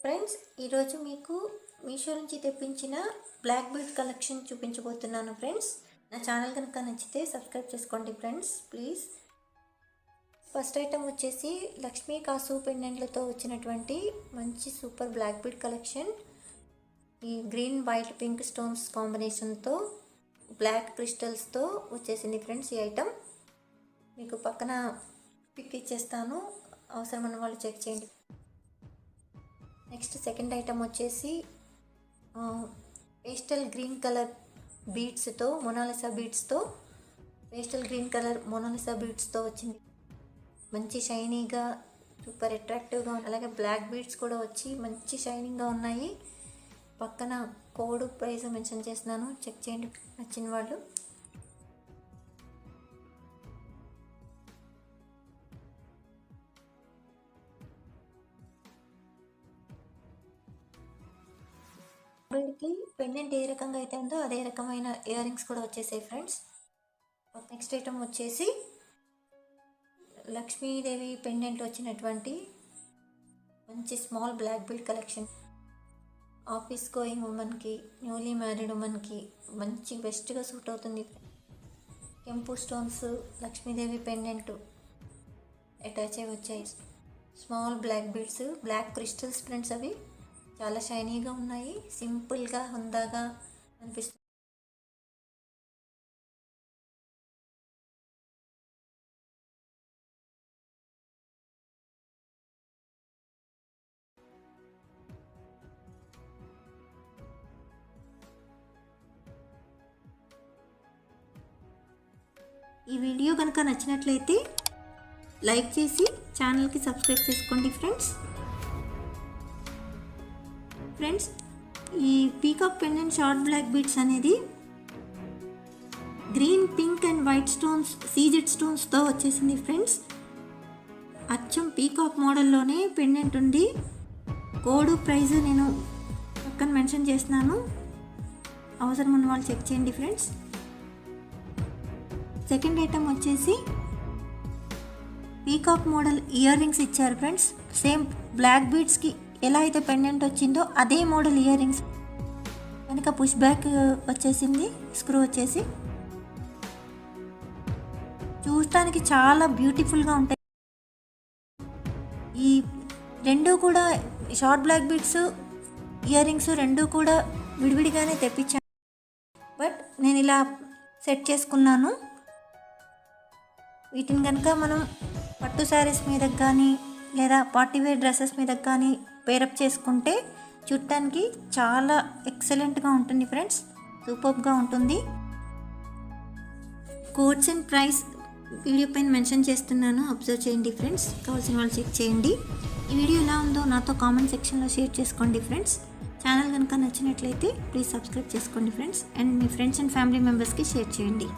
Friends, ఈరోజు మీకు మీషో నుంచి తెప్పించిన బ్లాక్ బీడ్ కలెక్షన్ చూపించబోతున్నాను. ఫ్రెండ్స్, నా ఛానల్ కనుక నచ్చితే సబ్స్క్రైబ్ చేసుకోండి ఫ్రెండ్స్, ప్లీజ్. ఫస్ట్ ఐటమ్ వచ్చేసి లక్ష్మీ కాసు పెండెంట్లతో వచ్చినటువంటి మంచి సూపర్ బ్లాక్ బీడ్ కలెక్షన్. ఈ గ్రీన్ వైట్ పింక్ స్టోన్స్ కాంబినేషన్తో బ్లాక్ క్రిస్టల్స్తో వచ్చేసింది ఫ్రెండ్స్. ఈ ఐటమ్ మీకు పక్కన పిక్ ఇచ్చేస్తాను, అవసరమైన వాళ్ళు చెక్ చేయండి. నెక్స్ట్ సెకండ్ ఐటమ్ వచ్చేసి పేస్టల్ గ్రీన్ కలర్ బీడ్స్తో మొనాలిసా బీడ్స్తో పేస్టల్ గ్రీన్ కలర్ మొనాలిసా బీడ్స్తో వచ్చింది. మంచి షైనీగా సూపర్ అట్రాక్టివ్గా, అలాగే బ్లాక్ బీడ్స్ కూడా వచ్చి మంచి షైనింగ్గా ఉన్నాయి. పక్కన కోడ్ ప్రైస్ మెన్షన్ చేస్తున్నాను, చెక్ చేయండి నచ్చిన వాళ్ళు. వీటికి పెండెంట్ ఏ రకంగా అయితే ఉందో అదే రకమైన ఇయర్ రింగ్స్ కూడా వచ్చేసాయి ఫ్రెండ్స్. నెక్స్ట్ ఐటమ్ వచ్చేసి లక్ష్మీదేవి పెండెంట్ వచ్చినటువంటి మంచి small black bead collection. Office going ఉమెన్కి, న్యూలీ మ్యారీడ్ ఉమెన్కి మంచి బెస్ట్గా సూట్ అవుతుంది. కెంపు స్టోన్స్ లక్ష్మీదేవి పెండెంట్ అటాచ్ అయి వచ్చాయి. Small black beads, black crystals friends. అవి చాలా షైనీగా ఉన్నాయి, సింపుల్గా హుందాగా అనిపిస్తుంది. ఈ వీడియో కనుక నచ్చినట్లయితే లైక్ చేసి ఛానల్కి సబ్స్క్రైబ్ చేసుకోండి ఫ్రెండ్స్. ఫ్రెండ్స్, ఈ peacock pendant short black beads అనేది green, pink and white stones, CZ స్టోన్స్తో వచ్చేసింది ఫ్రెండ్స్. అచ్చం పీకాక్ మోడల్లోనే పెండెంట్ ఉంది. కోడ్ ప్రైస్ నేను పక్కన మెన్షన్ చేస్తున్నాను, అవసరం ఉన్న వాళ్ళు చెక్ చేయండి ఫ్రెండ్స్. సెకండ్ ఐటమ్ వచ్చేసి పీకాక్ మోడల్ ఇయర్ రింగ్స్ ఇచ్చారు ఫ్రెండ్స్. సేమ్ బ్లాక్ బీడ్స్కి ఎలా అయితే పెండెంట్ వచ్చిందో అదే మోడల్ ఇయర్ రింగ్స్. వెనక పుష్ బ్యాక్ వచ్చేసింది, స్క్రూ వచ్చేసి చూడటానికి చాలా బ్యూటిఫుల్గా ఉంటాయి. ఈ రెండు కూడా short black beads earrings రెండు కూడా విడివిడిగానే తెప్పించాను, బట్ నేను ఇలా సెట్ చేసుకున్నాను. వీటిని కనుక మనం పట్టు శారీస్ మీదకి కానీ లేదా పార్టీవేర్ డ్రెస్సెస్ మీదకి కానీ పేరప్ చేసుకుంటే చూడటానికి చాలా ఎక్సలెంట్గా ఉంటుంది ఫ్రెండ్స్, సూపర్గా ఉంటుంది. కోడ్స్ అండ్ ప్రైస్ వీడియో పైన మెన్షన్ చేస్తున్నాను, అబ్జర్వ్ చేయండి ఫ్రెండ్స్. కావాల్సిన వాళ్ళు చెక్ చేయండి. ఈ వీడియో ఎలా ఉందో నాతో కామెంట్ సెక్షన్లో షేర్ చేసుకోండి ఫ్రెండ్స్. ఛానల్ కనుక నచ్చినట్లయితే ప్లీజ్ సబ్స్క్రైబ్ చేసుకోండి friends, and me friends and family మెంబర్స్కి షేర్ చేయండి.